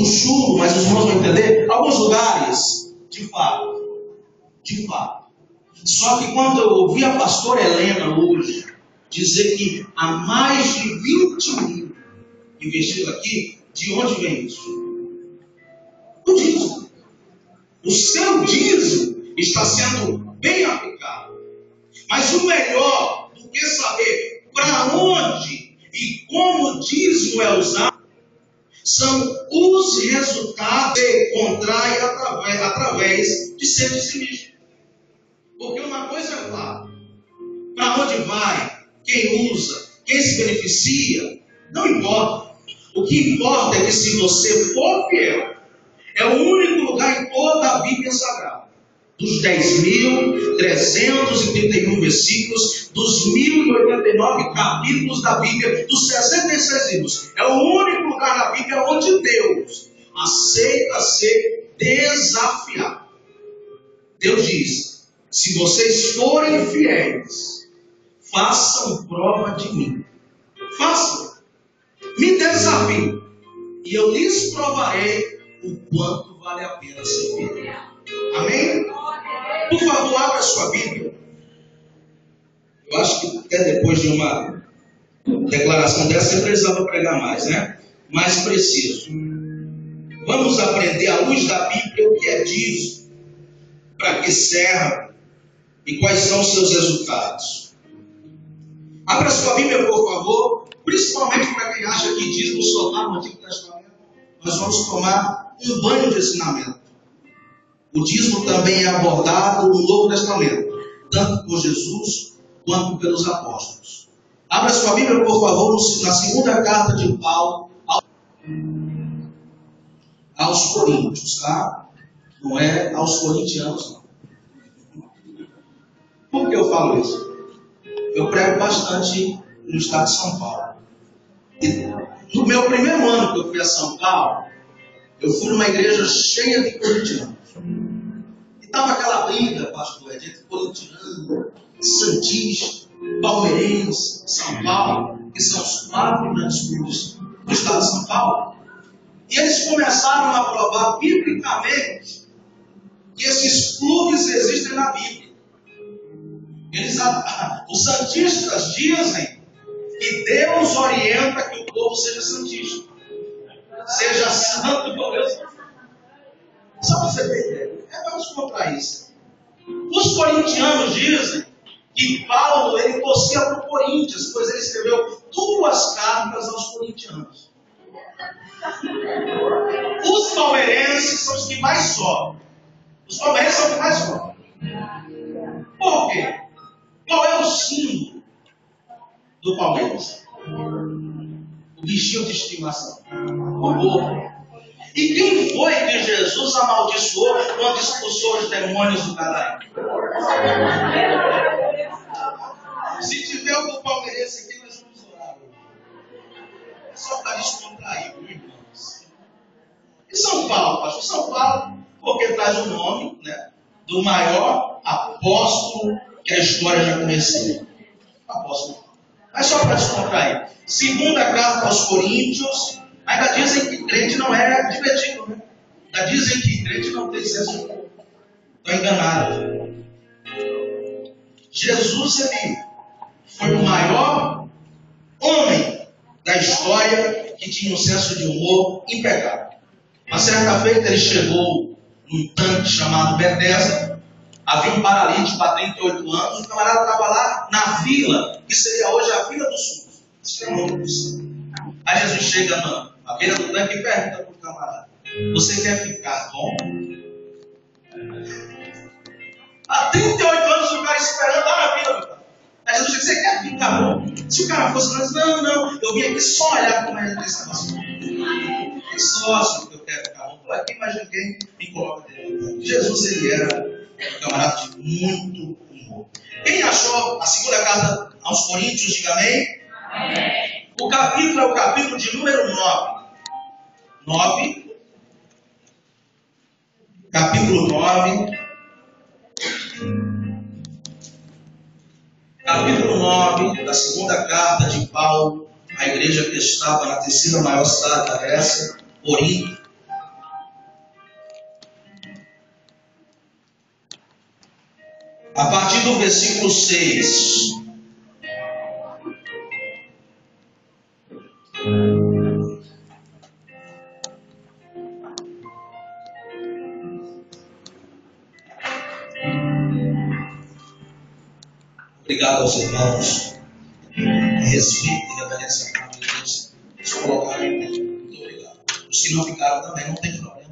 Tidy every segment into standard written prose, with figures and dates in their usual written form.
pouco chulo, mas os irmãos vão entender. Alguns lugares, de fato. Só que quando eu ouvi a pastora Helena hoje dizer que há mais de 20 mil investido aqui, de onde vem isso? O dízimo. O seu dízimo está sendo bem aplicado. Mas o melhor do que saber para onde e como o dízimo é usado, são os resultados que contrai através de ser dizimista. Porque uma coisa é clara: para onde vai, quem usa, quem se beneficia, não importa. O que importa é que se você for fiel, é o único lugar em toda a Bíblia Sagrada, dos 10.331 versículos, dos 1.089 capítulos da Bíblia, dos 66 livros, é o único lugar na Bíblia onde Deus aceita ser desafiado. Deus diz: se vocês forem fiéis, façam prova de mim. Façam. Me desafiem. E eu lhes provarei o quanto vale a pena ser fiel. Amém? Por favor, abra a sua Bíblia. Eu acho que até depois de uma declaração dessa, eu precisava pregar mais, né? Mais preciso. Vamos aprender à luz da Bíblia o que é dízimo, para que serve e quais são os seus resultados. Abra sua Bíblia, por favor, principalmente para quem acha que dízimo só está no Antigo Testamento. Nós vamos tomar um banho de ensinamento. O dízimo também é abordado no Novo Testamento, tanto por Jesus quanto pelos apóstolos. Abra sua Bíblia, por favor, na segunda carta de Paulo aos Coríntios, tá? Não é aos corintianos, não. Por que eu falo isso? Eu prego bastante no estado de São Paulo. E no meu primeiro ano que eu fui a São Paulo, eu fui numa igreja cheia de corintianos. E estava aquela briga, pastor, entre corintiano, santista, palmeirense, São Paulo, que são os 4 grandes clubes do estado de São Paulo. E eles começaram a provar biblicamente que esses clubes existem na Bíblia. Os santistas dizem que Deus orienta que o povo seja santista. Seja santo como Deus. Só para você ter ideia. Vamos contar isso. Os corintianos dizem que Paulo ele torcia para o Corinthians, pois ele escreveu 2 cartas aos corintianos. Os palmeirenses são os que mais sofrem. Os palmeirenses são os que mais sofrem. Por quê? Qual é o símbolo do Palmeiras? O bichinho de estimação. O burro. E quem foi que Jesus amaldiçoou quando expulsou os demônios do Gadareno? Se tiver algum palmeirense aqui, nós vamos orar. É só para descontrair, irmãos. E São Paulo, pastor? São Paulo, porque traz o nome, né, do maior apóstolo que a história já conheceu. Apóstolo. Mas só para descontrair. Segunda carta aos Coríntios, ainda dizem que crente não é divertido, né? Ainda dizem que crente não tem senso de humor. Estão enganados. Jesus, ele foi o maior homem da história que tinha um senso de humor impecável. Uma certa feita ele chegou num tanque chamado Betesda. Havia um paralítico há 38 anos, o camarada estava lá na fila, que seria hoje a fila do SUS. Isso é o nome disso. Aí Jesus chega na beira do tanque e pergunta para o camarada: você quer ficar bom? Há 38 anos o cara esperando lá na fila do tanque. Aí Jesus diz: você quer ficar bom? Se o cara fosse lá, não, eu vim aqui só olhar como é esse negócio. É sócio que eu quero ficar bom. Aqui imagina quem me coloca dentro do tanque. Jesus, ele era um camarada de muito humor. Quem achou a segunda carta aos Coríntios, diga amém? Amém. O capítulo é o capítulo de número 9. Capítulo 9. Capítulo 9 da segunda carta de Paulo à igreja que estava na terceira maior cidade da Grécia, Corinto. A partir do versículo 6. Obrigado aos irmãos. Respeito e reverência à palavra de Deus. Eles colocaram em pé. Muito obrigado. Os que não ficaram também não tem problema.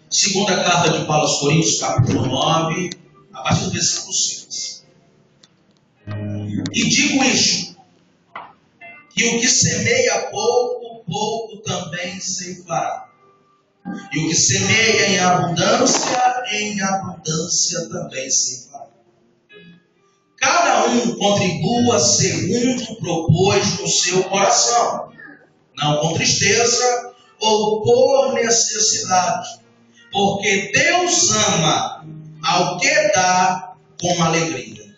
Segunda carta de Paulo aos Coríntios, capítulo 9, a partir do versículo 6. E digo isto, que o que semeia pouco, pouco também ceifará. E o que semeia em abundância também ceifará. Cada um contribua segundo propôs no seu coração, não com tristeza ou por necessidade, porque Deus ama ao que dá com alegria.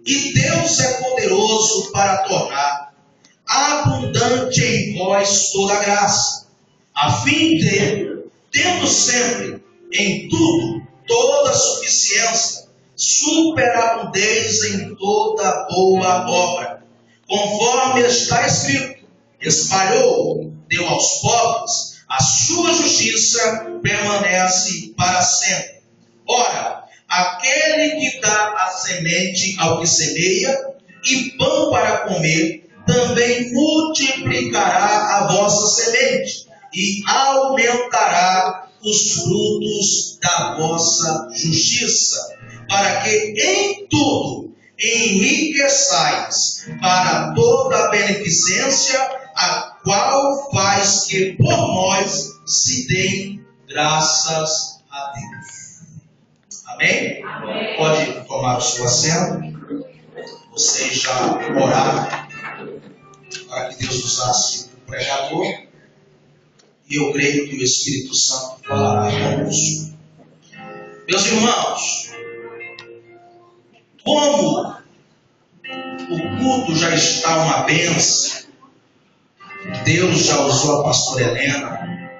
E Deus é poderoso para tornar abundante em vós toda graça, a fim de, tendo sempre em tudo toda suficiência, superabundez em toda boa obra, conforme está escrito: espalhou, deu aos pobres, a sua justiça permanece para sempre. Ora, aquele que dá a semente ao que semeia e pão para comer, também multiplicará a vossa semente e aumentará os frutos da vossa justiça, para que em tudo enriqueçais para toda a beneficência, a qual faz que por nós se deem graças a Deus. Amém? Amém. Pode tomar o seu assento. Vocês já oraram para que Deus usasse o pregador. E eu creio que o Espírito Santo falará conosco. Meus irmãos, como o culto já está uma bênção, Deus já usou a pastora Helena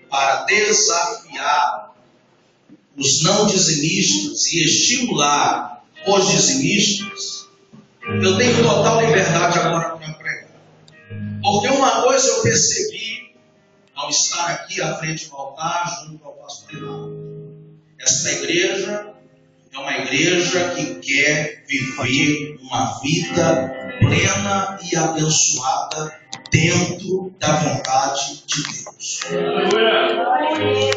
para desafiar os não dizimistas e estimular os dizimistas. Eu tenho total liberdade agora para pregar. Porque uma coisa eu percebi ao estar aqui à frente do altar junto ao pastor Rinaldo. Esta igreja é uma igreja que quer viver uma vida plena e abençoada dentro da vontade de Deus.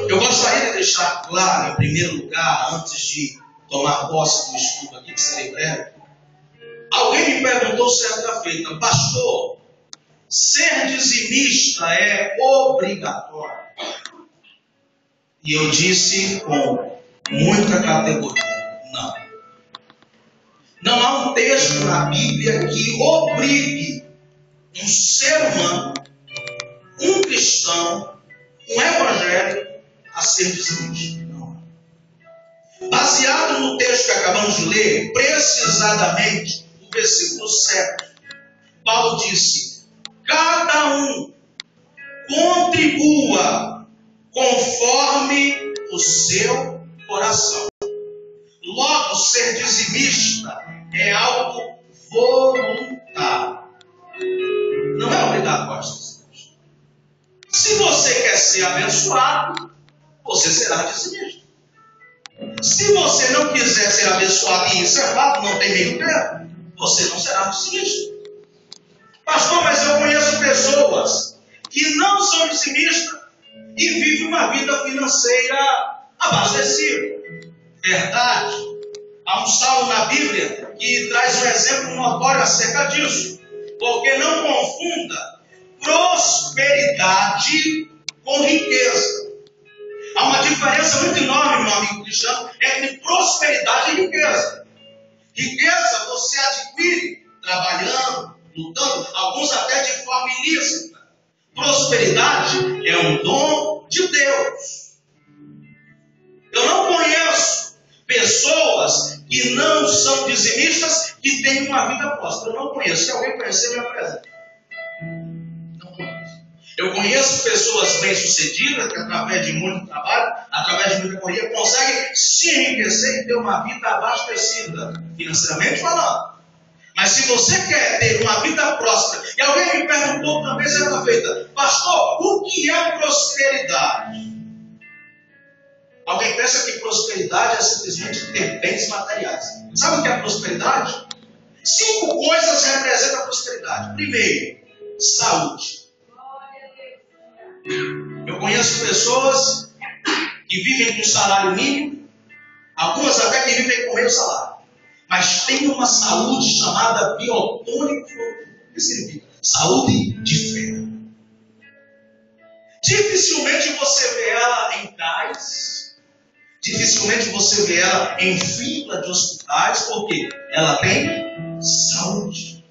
Eu gostaria de deixar claro, em primeiro lugar, antes de tomar posse do estudo aqui, que serei breve. Alguém me perguntou certa feita: pastor, ser dizimista é obrigatório? E eu disse com muita categoria: não. Não há um texto na Bíblia que obrigue um ser humano, um cristão, um evangélico a ser dizimista. Não. Baseado no texto que acabamos de ler, precisadamente o versículo 7, Paulo disse: cada um contribua conforme o seu coração. Logo, ser dizimista é algo voluntário. Não é obrigatório ser dizimista. Se você quer ser abençoado, você será dizimista. Se você não quiser ser abençoado e encerrado, não tem meio termo, você não será dizimista. Pastor, mas eu conheço pessoas que não são dizimistas e vivem uma vida financeira abastecida. Verdade. Há um salmo na Bíblia que traz um exemplo notório acerca disso. Porque não confunda prosperidade com riqueza. Há uma diferença muito enorme, meu amigo cristiano, entre prosperidade e riqueza. Riqueza você adquire trabalhando, lutando, alguns até de forma ilícita. Prosperidade é um dom de Deus. Eu não conheço pessoas que não são dizimistas que têm uma vida próspera. Eu não conheço. Se alguém conhecer, me apresenta. Não conheço. Eu conheço pessoas bem-sucedidas que, através de muito trabalho, através de muita corrida, consegue se enriquecer e ter uma vida abastecida, financeiramente falando. Mas se você quer ter uma vida próspera, e alguém me perguntou também certa feita, pastor, o que é prosperidade? Alguém pensa que prosperidade é simplesmente ter bens materiais. Sabe o que é prosperidade? 5 coisas representam a prosperidade. Primeiro, saúde. Eu conheço pessoas que vivem com salário mínimo, algumas até que vivem com meio salário, mas tem uma saúde chamada biotônico, saúde de fé. Dificilmente você vê ela em cais, dificilmente você vê ela em fila de hospitais, porque ela tem saúde.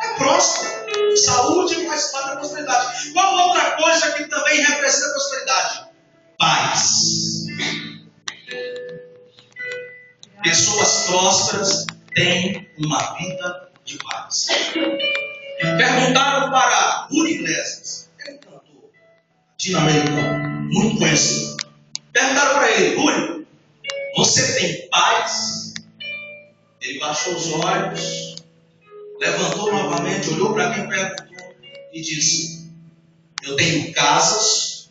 É próspera. Saúde faz parte da prosperidade. Qual outra coisa que também representa a prosperidade? Paz. Pessoas prósperas têm uma vida de paz. Perguntaram para Julio Iglesias, é um cantor latino-americano, muito conhecido. Perguntaram para ele, Julio, você tem paz? Ele baixou os olhos, levantou novamente, olhou para quem perguntou e disse, eu tenho casas,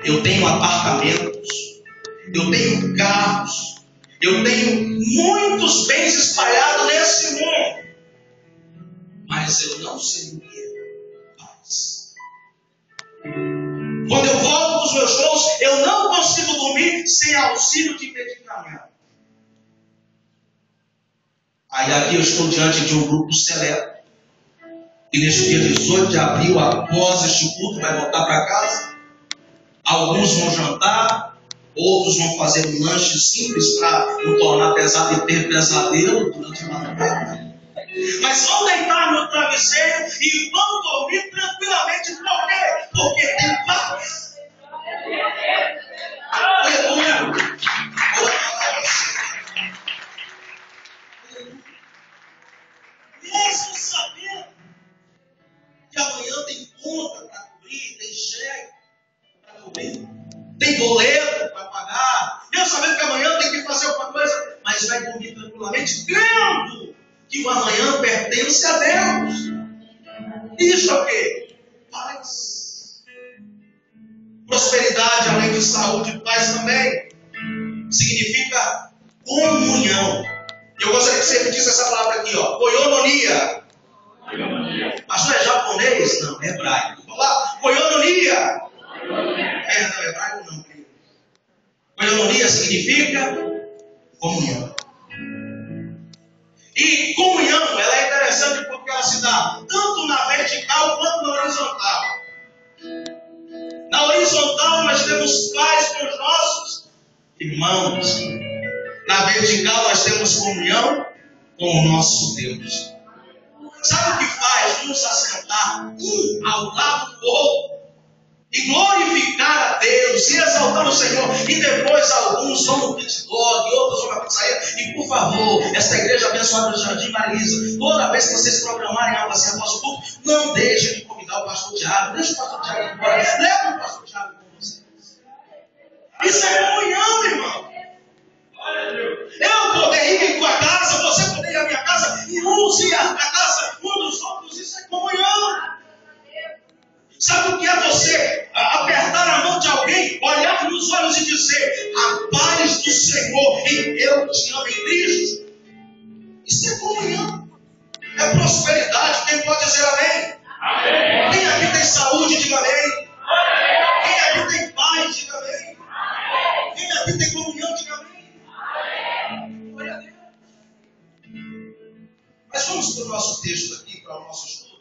eu tenho apartamentos, eu tenho carros, eu tenho muitos bens espalhados nesse mundo, mas eu não sei o que é paz. Quando eu volto dos meus shows, eu não consigo dormir sem auxílio de medicamento. Aí aqui eu estou diante de um grupo seleto, e neste dia 18 de abril, após este culto, vai voltar para casa. Alguns vão jantar, outros vão fazer um lanche simples para não tornar pesado e ter pesadelo durante a madrugada. Mas vão deitar no travesseiro e vão dormir tranquilamente. Por quê? Porque tem paz. Aleluia. Mesmo sabendo que amanhã tem conta para cobrir, tem cheque para cobrir, tem boleto para pagar, mesmo sabendo que amanhã tem que fazer alguma coisa, mas vai dormir tranquilamente, crendo que o amanhã pertence a Deus. Isso é o quê? Paz. Prosperidade, além de saúde e paz também, significa comunhão. Eu gostaria que você repetisse essa palavra aqui, ó. Koinonia. Pastor, é japonês? Não, é hebraico. Vamos lá. Koinonia. Não, hebraico não. Koinonia significa comunhão. E comunhão, ela é interessante porque ela se dá tanto na vertical quanto na horizontal. Na horizontal nós temos paz com os nossos irmãos. Na vertical nós temos comunhão com o nosso Deus. Sabe o que faz nos assentar um ao lado do outro e glorificar a Deus e exaltar o Senhor? E depois alguns vão no pit dog, outros vão na pizzaria. E por favor, esta igreja abençoada do Jardim Marisa, toda vez que vocês programarem algo assim após o culto, não deixem de convidar o pastor Tiago. Deixa o pastor Tiago ir embora. Leva o pastor Tiago com vocês. Isso é comunhão, irmão. Eu poder ir em tua casa, você poder ir à minha casa, e uns ir à casa um dos outros, isso é comunhão. Sabe o que é você apertar a mão de alguém, olhar nos olhos e dizer, a paz do Senhor, e eu te amo em Cristo? Isso é comunhão. É prosperidade. Quem pode dizer amém? Amém. Quem aqui tem saúde, diga amém. Amém. Quem aqui tem paz, diga amém. Amém. Quem aqui tem comunhão, diga amém. Glória a Deus. Mas vamos para o nosso texto aqui, para o nosso estudo.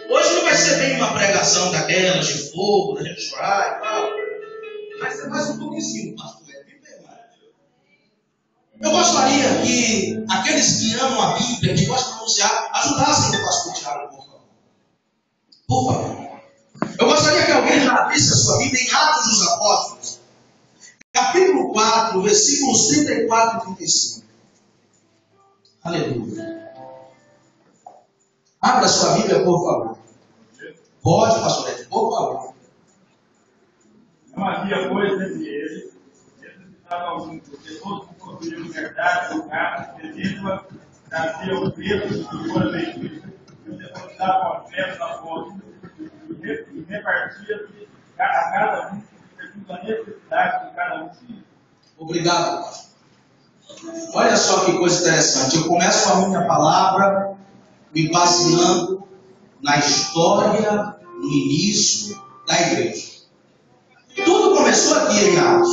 Hoje não vai ser bem uma pregação daquelas de fogo, da gente chorar e tal. Mas é mais um pouquinho, pastor. Eu gostaria que aqueles que amam a Bíblia, que gostam de anunciar, ajudassem o pastor Tiago, por favor. Por favor. Eu gostaria que alguém já abrisse a sua Bíblia em Atos dos Apóstolos. Capítulo 4, versículos 34 e 35. Aleluia. Abra a sua Bíblia, por favor. Pode, pastor Ed, por favor. Não havia coisa entre eles. Eles estavam juntos, porque todos possuíam liberdade, lugar, medíocre, traziam o peso do fora vendido, e depositavam a fé na fonte, e repartia-se a cada um segundo a necessidade que cada um tinha. Obrigado, pastor. Olha só que coisa interessante. Eu começo a minha palavra me baseando na história, no início da igreja. Tudo começou aqui em Atos.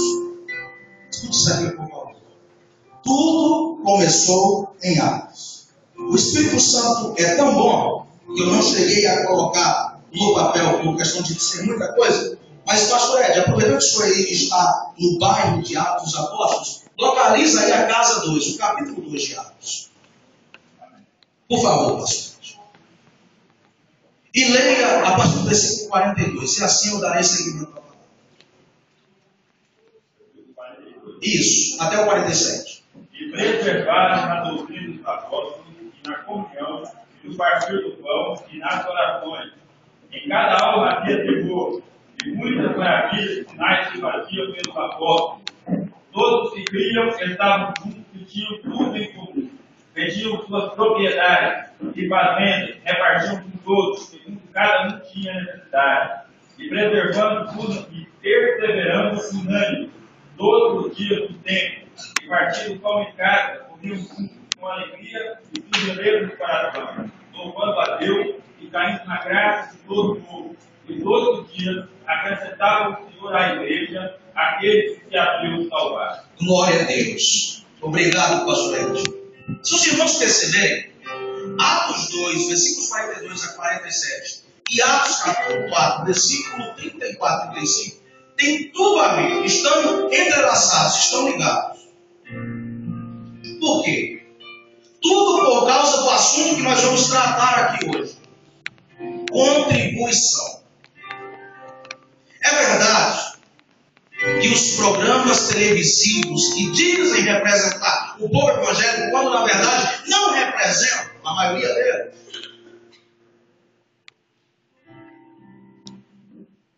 Escute isso aqui, por favor. Tudo começou em Atos. O Espírito Santo é tão bom que eu não cheguei a colocar no papel por questão de dizer muita coisa. Mas, pastor Ed, aproveitando que o senhor aí está no bairro de Atos dos Apóstolos, localiza aí a casa 2, o capítulo 2 de Atos. Por favor, pastor. E leia a partir do versículo 42. E assim eu darei seguimento à palavra. Isso, até o 47. E preservaram na doutrina dos apóstolos, e na comunhão, e no partir do pão, e nas orações. Em cada alma havia temor, e muitas maravilhas e sinais se faziam pelos apóstolos. Todos que criam estavam juntos e tinham tudo em comum. Vendiam suas propriedades e fazendas, repartiam com todos, segundo cada um tinha necessidade. E preservando tudo e perseverando unânime, todos os dias do tempo, e partindo pão em casa, comiam juntos com alegria e prisioneiro no coração, louvando a Deus e caindo na graça de todo o povo. E todos os dias acrescentava o Senhor à igreja aqueles que a Deus salvar. Glória a Deus. Obrigado, pastor Ed. Se os irmãos perceberem, Atos 2, versículos 42 a 47, e Atos capítulo 4, versículo 34 e 35, tem tudo a ver, estão entrelaçados, estão ligados. Por quê? Tudo por causa do assunto que nós vamos tratar aqui hoje. Contribuição. É verdade que os programas televisivos que dizem representar o povo evangélico, quando na verdade não representam a maioria deles,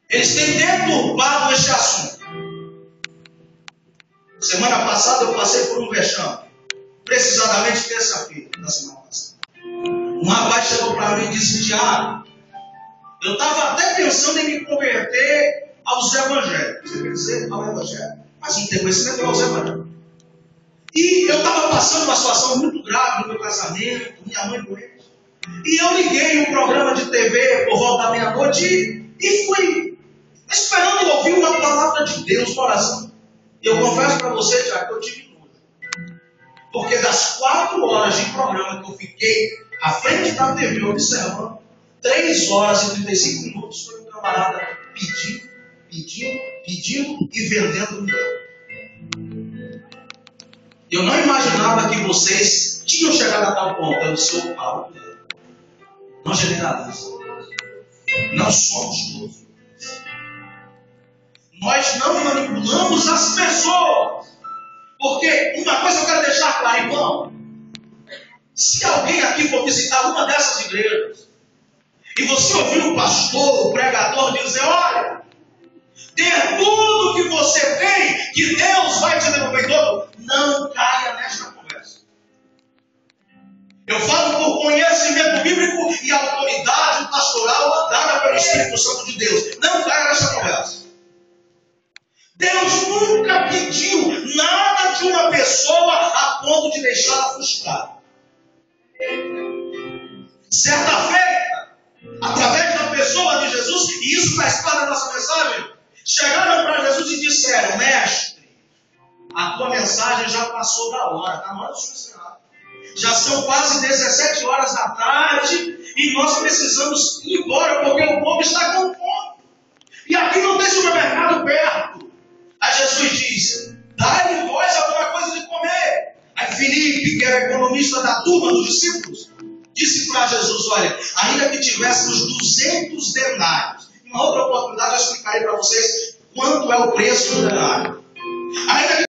eles têm deturpado este assunto. Semana passada eu passei por um vexame, precisamente terça-feira da semana passada. Um rapaz chegou para mim e disse: Tiago, eu estava até pensando em me converter aos evangélicos. Você quer dizer ao evangelho? Mas não tem conhecimento aos evangélicos. E eu estava passando uma situação muito grave no meu casamento, minha mãe doente. E eu liguei um programa de TV por volta da meia-noite e fui esperando ouvir uma palavra de Deus no oração. E eu confesso para você, Tiago, que eu tive nojo. Porque das 4 horas de programa que eu fiquei à frente da TV observando, 3 horas e 35 minutos foi um camarada pedindo e vendendo milhão. Eu não imaginava que vocês tinham chegado a tal ponto. Eu sou Paulo. Não generaliza. Não somos todos. Nós não manipulamos as pessoas. Porque uma coisa eu quero deixar claro, irmão. Se alguém aqui for visitar uma dessas igrejas e você ouvir o pastor, o pregador dizer: olha, dê tudo que você tem, que Deus vai te devolver todo, não caia nesta conversa. Eu falo por conhecimento bíblico e autoridade pastoral dada pelo Espírito Santo de Deus. Não caia nesta conversa. Deus nunca pediu nada de uma pessoa a ponto de deixá-la frustrada. Certa feita, através da pessoa de Jesus, e isso faz parte da nossa mensagem, chegaram para Jesus e disseram: mestre, a tua mensagem já passou da hora, está na hora do senhor encerrar. Já são quase 17 horas da tarde e nós precisamos ir embora porque o povo está com fome. E aqui não tem supermercado perto. Aí Jesus diz: dai-lhe vós alguma coisa de comer. Aí Filipe, que era economista da turma dos discípulos, disse para Jesus: olha, ainda que tivéssemos 200 denários, em uma outra oportunidade eu explicarei para vocês quanto é o preço do denário. Ainda que